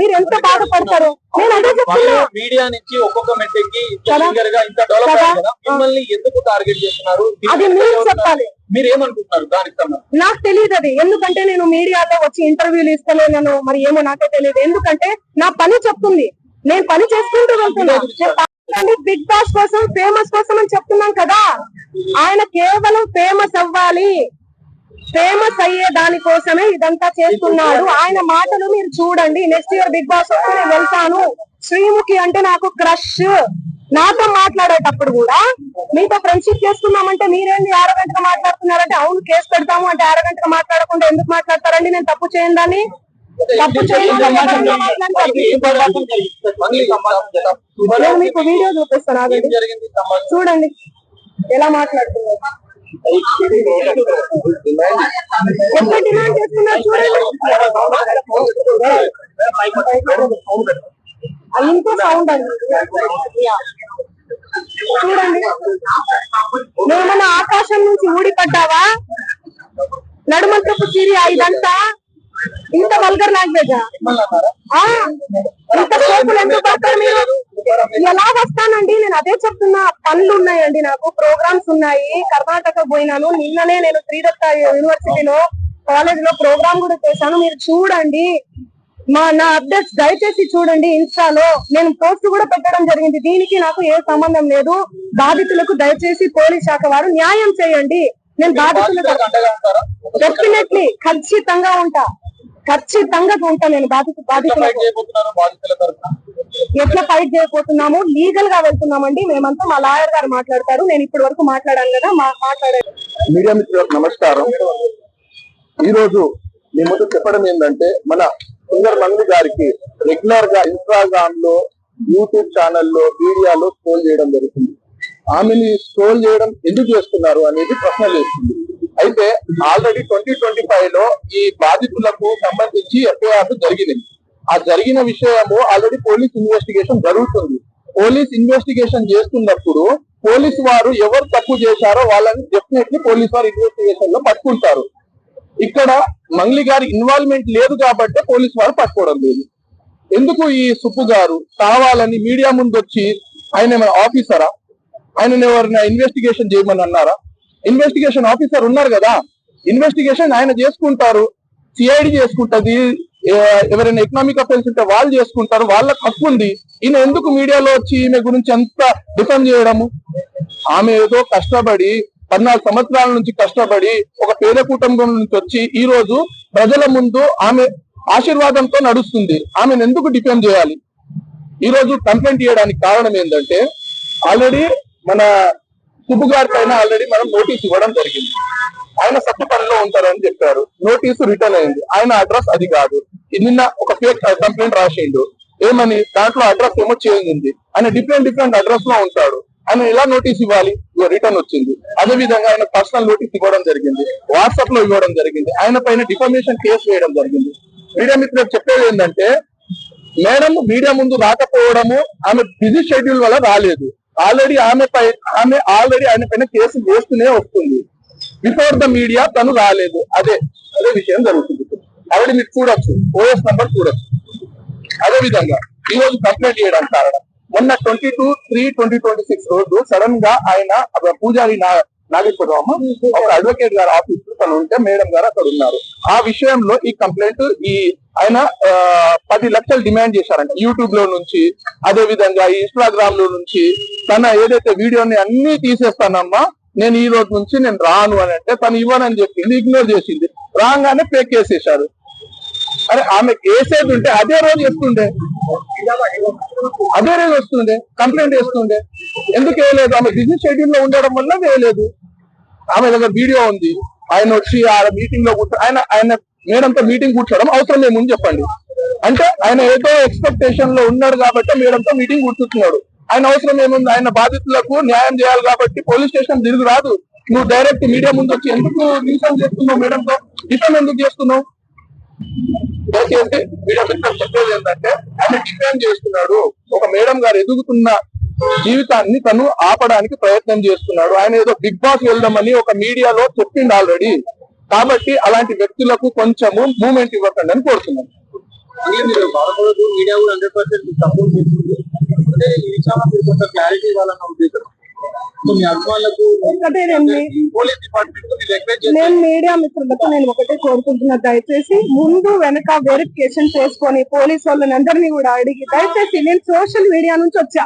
మీరు ఎంత బాధపడతారు. నేను అదే చెప్తున్నా. మీడియా నుంచి ఒక్కొక్క మెట్టికి ఇంత డెవలప్ కదా, మిమ్మల్ని ఎందుకు టార్గెట్ చేస్తున్నారు అది మీరు చెప్పాలి. మీరు ఏమనుకుంటున్నారు దానికి? నాకు తెలియదు అది. ఎందుకంటే నేను మీడియాలో వచ్చి ఇంటర్వ్యూలు ఇస్తలేను, మరి ఏమో నాకే తెలియదు. ఎందుకంటే నా పని చెప్తుంది, నేను పని చేసుకుంటూ వెళ్తున్నాను. బిగ్ బాస్ కోసం, ఫేమస్ కోసం అని చెప్తున్నాం కదా. ఆయన కేవలం ఫేమస్ అవ్వాలి, ఫేమస్ అయ్యే దానికోసమే ఇదంతా చేస్తున్నాడు. ఆయన మాటలు మీరు చూడండి. నెక్స్ట్ ఇయర్ బిగ్ బాస్ వస్తే నేను వెళ్తాను. శ్రీముఖి అంటే నాకు క్రష్. నాతో మాట్లాడేటప్పుడు కూడా మీతో ఫ్రెండ్షిప్ చేసుకున్నామంటే మీరేంటి ఆరోగంట గా మాట్లాడుతున్నారంటే, అవును కేసు పెడతాము అంటే ఆరోగంట గా మాట్లాడకుండా ఎందుకు మాట్లాడతారండి? నేను తప్పు చేయండి, తప్పు చేయండి. మీకు వీడియో చూపిస్తాను, చూడండి ఎలా మాట్లాడుతున్నారు. ఎంత డిమాండ్ చేస్తున్నారు చూడండి. ఇంకో సౌండ్ అండి చూడండి. నువ్వేమన్నా ఆకాశం నుంచి ఊడిపడ్డావా? నడుమంతపు సిరి ఇదంతా ఇంత వల్గర్ లాంగ్వేజ్. ఇంత సోపులు ఎందుకు పడతారు మీరు? ఎలా వస్తానండి? నేను అదే చెప్తున్నా. పనులు ఉన్నాయండి, నాకు ప్రోగ్రామ్స్ ఉన్నాయి. కర్ణాటక పోయినాను నిన్ననే. నేను శ్రీదత్త యూనివర్సిటీలో కాలేజ్ లో ప్రోగ్రామ్ కూడా చేశాను. మీరు చూడండి నా అప్డేట్స్ దయచేసి చూడండి. ఇన్స్టాలో నేను పోస్ట్ కూడా పెట్టడం జరిగింది. దీనికి నాకు ఏ సంబంధం లేదు. బాధితులకు దయచేసి పోలీస్ శాఖ వారు న్యాయం చేయండి. నేను బాధితులకు డెఫినెట్లీ ఖచ్చితంగా ఉంటా, ఖచ్చితంగా ఉంటా. నేను బాధితులకు ఎట్లా ఫైట్ చేయబోతున్నాము, లీగల్ గా వెళ్తున్నామండి మేమంతా. మా లాయర్ గారు మాట్లాడతారు. నేను ఇప్పటి వరకు మాట్లాడాను కదా, మాట్లాడారు. మీడియా మిత్రులకు నమస్కారం. ఈ రోజు మీ ముందు చెప్పడం ఏంటంటే, మన సుందర్ మంగ్లీ గారికి రెగ్యులర్ గా ఇన్స్టాగ్రామ్ లో, యూట్యూబ్ ఛానల్లో, మీడియాలో ట్రోల్ చేయడం జరుగుతుంది. ఆమెని ట్రోల్ చేయడం ఎందుకు చేస్తున్నారు అనేది ప్రశ్న లేస్తుంది. అయితే ఆల్రెడీ 2025 లో ఈ బాధితులకు సంబంధించి ఎఫ్ఐఆర్ జరిగినాయి. ఆ జరిగిన విషయము ఆల్రెడీ పోలీస్ ఇన్వెస్టిగేషన్ జరుగుతుంది. పోలీస్ ఇన్వెస్టిగేషన్ చేస్తున్నప్పుడు పోలీసు వారు ఎవరు తప్పు చేశారో వాళ్ళని డెఫినెట్లీ పోలీసు వారు ఇన్వెస్టిగేషన్ లో పట్టుకుంటారు. ఇక్కడ మంగ్లీ గారి ఇన్వాల్వ్మెంట్ లేదు కాబట్టి పోలీసు వారు పట్టుకోవడం లేదు. ఎందుకు ఈ సుప్పు గారు కావాలని మీడియా ముందు వచ్చి, ఆయన ఏమైనా ఆఫీసరా? ఆయన ఎవరైనా ఇన్వెస్టిగేషన్ చేయమని అన్నారా? ఇన్వెస్టిగేషన్ ఆఫీసర్ ఉన్నారు కదా, ఇన్వెస్టిగేషన్ ఆయన చేసుకుంటారు, సిఐడి చేసుకుంటది. ఎవరైనా ఎకనామిక్ అఫెన్స్ ఉంటే వాళ్ళు చేసుకుంటారు, వాళ్ళకి హక్కు ఉంది. ఈయన ఎందుకు మీడియాలో వచ్చి ఈమె గురించి అంత డిఫెండ్ చేయడము? ఆమె ఏదో కష్టపడి 14 సంవత్సరాల నుంచి కష్టపడి ఒక పేద కుటుంబం నుంచి వచ్చి ఈ రోజు ప్రజల ముందు ఆమె ఆశీర్వాదంతో నడుస్తుంది. ఆమెను ఎందుకు డిఫెండ్ చేయాలి? ఈ రోజు కంప్లైంట్ చేయడానికి కారణం ఏంటంటే, ఆల్రెడీ మన సుబ్బు గారి పైన ఆల్రెడీ మనం నోటీస్ ఇవ్వడం జరిగింది. ఆయన సత్య పనిలో ఉంటారని చెప్పారు. నోటీసు రిటర్న్ అయింది. ఆయన అడ్రస్ అది కాదు. నిన్న ఒక ఫేక్ కంప్లైంట్ రాసిండు. ఏమని? దాంట్లో అడ్రస్ ఏమో చేంజ్ ఉంది. ఆయన డిఫరెంట్ అడ్రస్ లో ఉంటాడు. ఆయన ఎలా నోటీస్ ఇవ్వాలి? రిటర్న్ వచ్చింది. అదే విధంగా ఆయన పర్సనల్ నోటీస్ ఇవ్వడం జరిగింది, వాట్సాప్ లో ఇవ్వడం జరిగింది. ఆయన పైన డిఫమేషన్ కేసు వేయడం జరిగింది. మీడియా మిత్రులకు చెప్పేది ఏంటంటే, మేడం మీడియా ముందు రాకపోవడము ఆమె బిజీ షెడ్యూల్ వల్ల రాలేదు. ఆల్రెడీ ఆయన పైన కేసు వేస్తూనే వస్తుంది. బిఫోర్ ద మీడియా తను రాలేదు. అదే విషయం జరుగుతుంది. ఆల్రెడీ మీరు చూడొచ్చు, ఓఎస్ నంబర్ చూడొచ్చు. అదే విధంగా ఈ రోజు కంప్లైంట్ చేయడానికి కారణం, మొన్న 22/3/2026 రోజు సడన్ గా ఆయన పూజారి నాగేశ్వరరావు ఒక అడ్వకేట్ గారు ఆఫీస్ తను ఉంటే మేడం గారు అక్కడ ఉన్నారు. ఆ విషయంలో ఈ కంప్లైంట్ ఆయన 10 లక్షలు డిమాండ్ చేశారంట యూట్యూబ్ లో నుంచి, అదే విధంగా ఇన్స్టాగ్రామ్ లో నుంచి. తన ఏదైతే వీడియోని అన్ని తీసేస్తానమ్మా, నేను ఈ రోజు నుంచి నేను రాను అని అంటే తను ఇవ్వనని చెప్పింది, ఇగ్నోర్ చేసింది. రాగానే ఫేక్ వేసేశారు. అరే ఆమె వేసేది ఉంటే అదే రోజు వస్తుండే, కంప్లైంట్ వేస్తుండే. ఎందుకు వేయలేదు? ఆమె బిజినెస్ షెడ్యూల్ లో ఉండడం వల్ల వేయలేదు. ఆమె దగ్గర వీడియో ఉంది. ఆయన వచ్చి ఆ మీటింగ్ లో ఆయన మేడంతో మీటింగ్ కూర్చోవడం అవసరం ఏముంది చెప్పండి? అంటే ఆయన ఏదో ఎక్స్పెక్టేషన్ లో ఉన్నాడు కాబట్టి మేడంతో మీటింగ్ కూర్చుంటున్నాడు. ఆయన అవసరం ఏముంది? ఆయన బాధితులకు న్యాయం చేయాలి కాబట్టి పోలీస్ స్టేషన్ తిరిగి రాదు. నువ్వు డైరెక్ట్ మీడియా ముందు వచ్చి ఎందుకు రీసన్ చేస్తున్నావు? మేడంతో డిఫెండ్ ఎందుకు చేస్తున్నావు? దయచేసి మీడియా మిత్రులు చెప్పేది ఏంటంటే, ఆయన డిఫెండ్ చేస్తున్నాడు. ఒక మేడం గారు ఎదుగుతున్న జీవితాన్ని తను ఆపడానికి ప్రయత్నం చేస్తున్నాడు. ఆయన ఏదో బిగ్ బాస్ వెళ్దామని ఒక మీడియాలో చెప్పింది ఆల్రెడీ. కాబట్టి అలాంటి వ్యక్తులకు కొంచెము మూమెంట్ ఇవ్వకండి అని కోరుతున్నాను. మళ్ళీ మీరు బాధపడదు, మీడియా కూడా 100% సపోర్ట్ చేస్తుంది. అంటే ఈ విషయంలో మీరు కొంత క్లారిటీ ఇవ్వాలన్న ఉద్దేశం. సో మీ అభిమానులకు ఒకటే నేను పోలీస్ డిపార్ట్మెంట్ కు మీరు రిక్వెస్ట్ చేస్తారు. నేను మీడియా మిత్రులకు నేను ఒకటే కోరుకుంటున్నా, దయచేసి ముందు వెనక వెరిఫికేషన్ చేసుకొని పోలీసు వాళ్ళని అందరినీ కూడా అడిగి, దయచేసి నేను సోషల్ మీడియా నుంచి వచ్చా,